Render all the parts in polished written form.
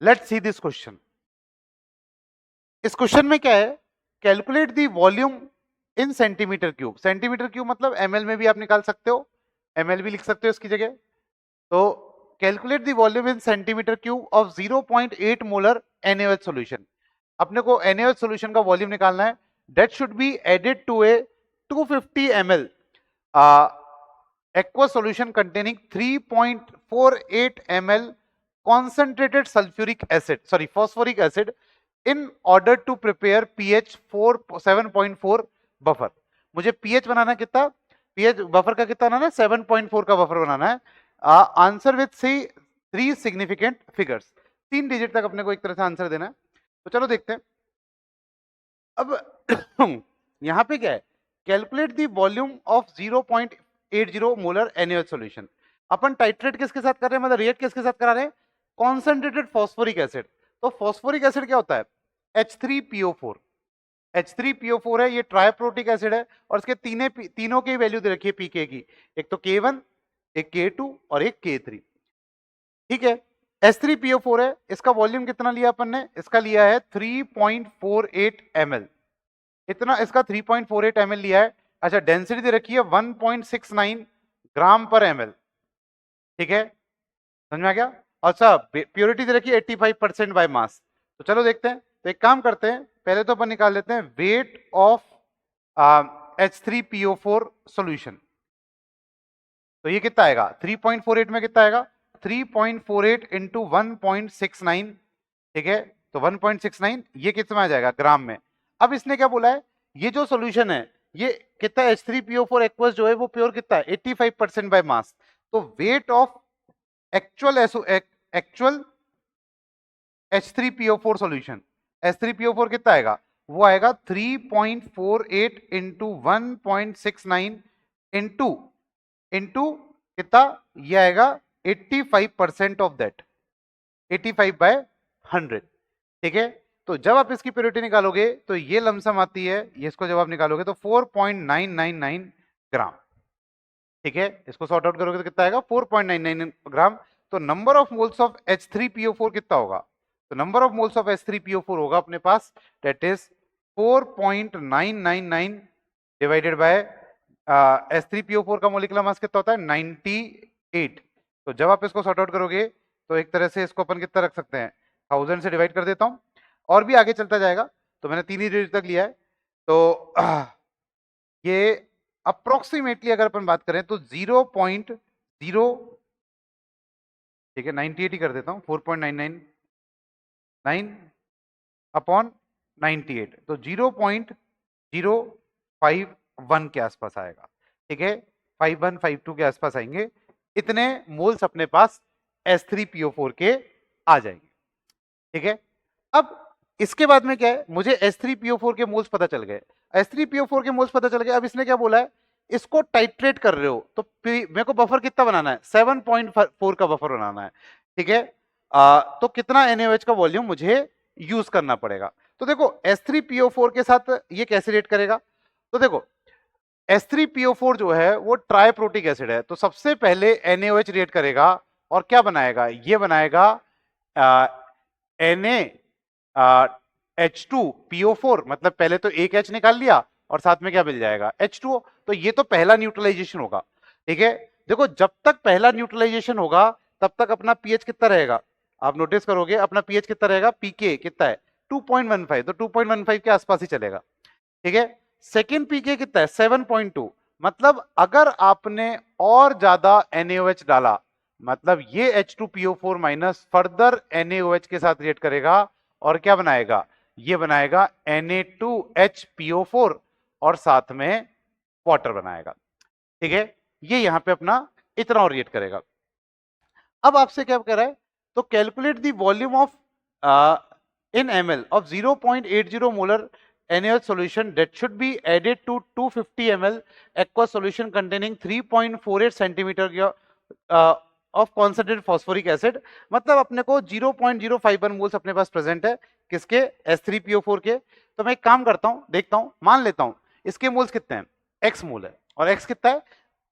Let's see this question. इस question में क्या है, calculate the volume in centimetre cube. Centimetre cube मतलब एमएल में भी आप निकाल सकते हो, एमएल भी लिख सकते हो इसकी जगह। तो calculate the volume in centimetre cube of 0.8 molar NaOH solution. अपने को NaOH सॉल्यूशन का वॉल्यूम निकालना है। That should be added to a 250 ml aqueous solution containing 3.48 ml concentrated sulfuric acid, sorry, phosphoric acid in order to prepare pH 7.4 buffer. मुझे pH बनाना कितना, pH buffer का कितना बनाना है, 7.4 का बफर बनाना है। आंसर विथ सी 3 सिग्निफिकेंट फिगर्स, 3 डिजिट तक अपने को एक तरह से आंसर देना है। तो चलो देखते हैं। अब यहां पे क्या है, calculate the volume of 0.80 molar NaOH solution. Upon titrate किसके साथ कर रहे हैं, मतलब रिएक्ट किसके साथ करा रहे हैं, कॉन्सेंट्रेटेड फॉस्फोरिक एसिड। तो फॉस्फोरिक एसिड क्या होता है, H3PO4। H3PO4 है, ये ट्राइप्रोटिक एसिड है, और इसके तीनों की वैल्यू दे रखी है पीके की, एक तो K1, एक K2 और एक K3। ठीक है, H3PO4 है, इसका वॉल्यूम कितना लिया अपन ने, इसका लिया है 3.48 ml, इतना इसका 3.48 ml लिया है। अच्छा, डेंसिटी दे रखी है 1.69 ग्राम पर ml। ठीक है, समझ में आ गया। अच्छा, प्योरिटी दे रखी है 85% बाय मास। तो चलो देखते हैं। तो एक काम करते हैं, पहले तो अपन निकाल लेते हैं वेट ऑफ H3PO4 सॉल्यूशन। तो ये कितना आएगा, 3.48 में कितना आएगा, 3.48 इंटू 1.69। ठीक है, तो 1.69 ये कितना में आ जाएगा, ग्राम में। अब इसने क्या बोला है, ये जो सॉल्यूशन है ये कितना, H3PO4 एक्वस जो है वो प्योर कितना है, 85% बाय मास। तो weight of actual H3PO4 solution, H3PO4 कितना आएगा, वो आएगा 3.48 इंटू 1.69 इंटू इंटू कितना, ये आएगा 85% ऑफ दैट, 85 बाय 100। ठीक है, तो जब आप इसकी प्योरिटी निकालोगे तो ये लमसम आती है, ये इसको जब आप निकालोगे तो 4.999 ग्राम। ठीक है, इसको सॉर्ट आउट करोगे तो कितना आएगा, 4.99 ग्राम। तो number of moles of H3PO4 कितना होगा, तो number of moles of H3PO4 होगा अपने पास, that is 4.999 divided by H3PO4 का मोलिकुलर मास कितना होता है, 98। तो जब आप इसको सॉर्ट आउट करोगे तो एक तरह से इसको अपन कितना रख सकते हैं, 1000 से डिवाइड कर देता हूं, और भी आगे चलता जाएगा। तो मैंने 3 ही डिजिट तक लिया है। तो ये अप्रोक्सीमेटली अगर अपन बात करें तो 0.0, ठीक है 98 ही कर देता हूं, 4.999 अपॉन 98, तो 0.051 के आसपास आएगा। ठीक है, 5152 के आसपास आएंगे, इतने मोल्स अपने पास H3PO4 के आ जाएंगे। ठीक है, अब इसके बाद में क्या है, मुझे H3PO4 के मोल्स पता चल गए, H3PO4 के मोल्स पता चल गए। अब इसने क्या बोला है, इसको टाइट्रेट कर रहे हो तो मेरे को बफर कितना बनाना है, 7.4 का बफर बनाना है। ठीक है, तो कितना NaOH का वॉल्यूम मुझे यूज करना पड़ेगा। तो देखो H3PO4 के साथ ये कैसे रिएक्ट करेगा, तो देखो H3PO4 जो है वो ट्राइप्रोटिक एसिड है, तो सबसे पहले NaOH रिएक्ट करेगा और क्या बनाएगा, ये बनाएगा H2PO4, मतलब पहले तो एक H निकाल लिया और साथ में क्या मिल जाएगा, H2O। तो ये तो पहला न्यूट्रलाइजेशन होगा। ठीक है, देखो जब तक पहला न्यूट्रलाइजेशन होगा तब तक अपना पीएच कितना रहेगा, आप नोटिस करोगे अपना पीएच कितना रहेगा, पीके कितना है 2.15, तो 2.15 के आसपास ही चलेगा। ठीक है, सेकेंड पीके कितना है 7.2, मतलब अगर आपने और ज्यादा NaOH डाला, मतलब ये H2PO4 माइनस फर्दर NaOH के साथ रिएक्ट करेगा और क्या बनाएगा, ये बनाएगा Na2HPO4 और साथ में वाटर बनाएगा। ठीक है, ये यहां पे अपना इतना और रिएक्ट करेगा। अब आपसे क्या कह रहा है, तो calculate the volume of in ml of 0.80 molar NaOH solution that should be added to 250 ml aqueous solution containing 3.48 centimeter of concentrated phosphoric acid। मतलब अपने को 0.051 मोल्स अपने पास प्रेजेंट है, किसके, H3PO4 के। तो मैं एक काम करता हूं, देखता हूं, मान लेता हूं इसके मोल्स कितने हैं, x मोल है, और x कितना है,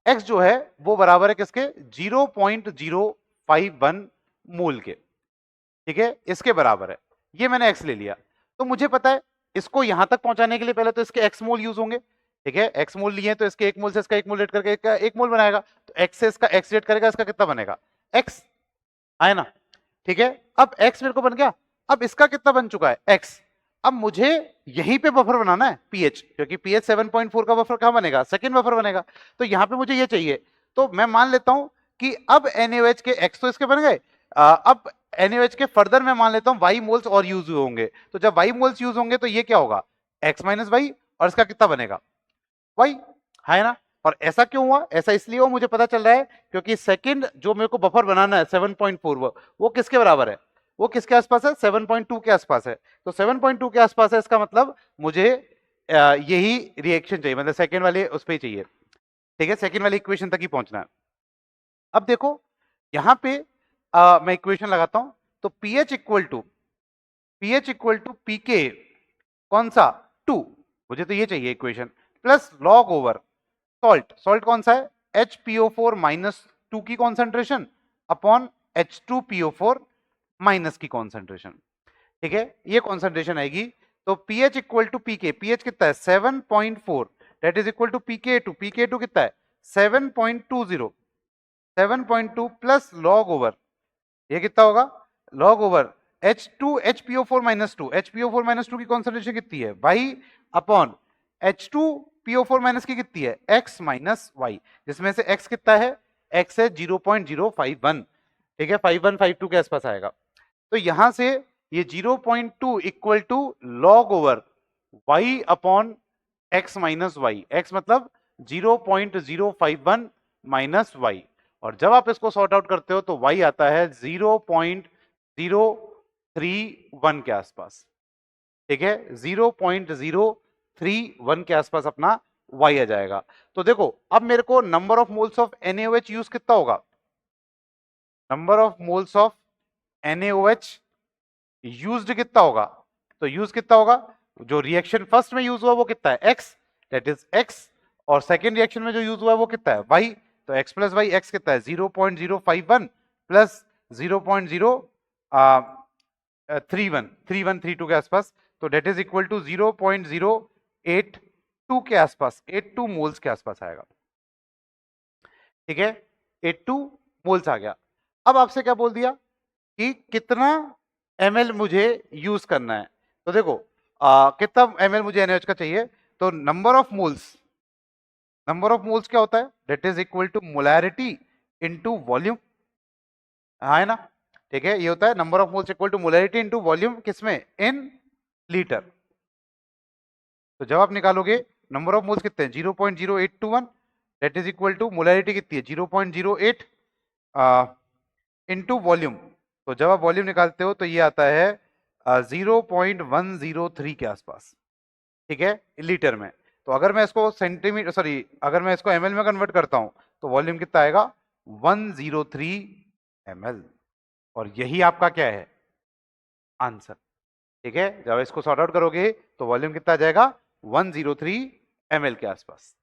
x जो है वो बराबर है किसके, 0.051 मोल के। ठीक है, इसके बराबर है। ये मैंने x ले लिया, तो मुझे पता है इसको यहां तक पहुंचाने के लिए पहले तो इसके x मोल यूज होंगे। ठीक है, x मोल लिए तो इसके 1 मोल से इसका 1 मोल रेट करके इसका 1 मोल बनाएगा, तो x से इसका x रेट करेगा, इसका कितना बनेगा x, आया ना। ठीक है, अब x मेरे को बन गया, अब इसका कितना बन चुका है x। अब मुझे यहीं पे बफर बनाना है pH, क्योंकि pH 7.4 का बफर कहां बनेगा, सेकंड बफर बनेगा, तो यहां पे मुझे ये चाहिए। तो मैं मान लेता हूं कि अब NaOH के x तो इसके बन गए, अब NaOH के फर्दर मैं मान लेता हूं y मोल्स और यूज होंगे, तो जब y मोल्स यूज होंगे तो ये क्या होगा x माइनस वाई, और इसका कितना बनेगा y, है ना। और ऐसा क्यों हुआ, ऐसा इसलिए हुआ, मुझे पता चल रहा है क्योंकि सेकंड जो मेरे को बफर बनाना है 7.4 वो किसके बराबर है, वो किसके आसपास है 7.2 के आसपास है, तो 7.2 के आसपास है, इसका मतलब मुझे यही रिएक्शन चाहिए, मतलब सेकंड वाले उस पर ही चाहिए। ठीक है, सेकंड वाली इक्वेशन तक ही पहुंचना है। अब देखो यहां पे मैं इक्वेशन लगाता हूं, तो pH इक्वल टू pK, कौन सा 2, मुझे तो ये चाहिए equation, plus log over salt कौन सा है HPO4 माइनस 2 की कॉन्सेंट्रेशन अपॉन H2PO4 माइनस की कॉन्सेंट्रेशन। ठीक है, ये कॉन्सेंट्रेशन आएगी, तो pH equal to pK, pH कितना है 7.4, that is equal to pK2 कितना है 7.20, 7.2 प्लस लॉग ओवर, ये कितना होगा log over HPO4 minus 2, HPO4 minus 2 की कॉन्सेंट्रेशन कितनी है y अपॉन H2PO4 माइनस की कितनी है x माइनस वाई, जिसमें से x कितना है, x है 0.051, ठीक है 5152 के आसपास आएगा। तो यहां से ये 0.2 equal to log over y upon x minus y, x मतलब 0.051 माइनस वाई, और जब आप इसको सॉर्ट आउट करते हो तो y आता है 0.031 के आसपास। ठीक है, 0.031 के आसपास अपना y आ जाएगा। तो देखो अब मेरे को number of moles of NaOH use कितना होगा, number of moles of NaOH used कितना होगा, तो यूज कितना होगा, जो रिएक्शन फर्स्ट में यूज हुआ वो कितना है x, दैट इज x, और सेकेंड रिएक्शन में जो यूज हुआ है वो कितना है y, तो x प्लस वाई, x कितना है 0.051 प्लस 0.031 के आसपास, तो डेट इज इक्वल टू 0.082 के आसपास, 82 मोल्स के आसपास आएगा। ठीक है, 82 मोल्स आ गया। अब आपसे क्या बोल दिया कि कितना ml मुझे यूज करना है, तो देखो कितना ml मुझे NaOH का चाहिए, तो नंबर ऑफ मोल्स क्या होता है, that is equal to molarity into volume, है ना। ठीक है, ये होता है number of moles equal to molarity into volume, किसमें इन लीटर। तो जब आप निकालोगे नंबर ऑफ मोल्स कितने हैं 0.0821, that is equal to molarity कितनी है 0.08 इनटू वॉल्यूम, तो जब आप वॉल्यूम निकालते हो तो ये आता है 0.103 के आसपास। ठीक है, लीटर में, तो अगर मैं इसको सेंटीमीटर अगर मैं इसको ml में कन्वर्ट करता हूं तो वॉल्यूम कितना आएगा 103 ml, और यही आपका क्या है आंसर। ठीक है, जब इसको सॉर्ट आउट करोगे तो वॉल्यूम कितना आ जाएगा 103 ml के आसपास।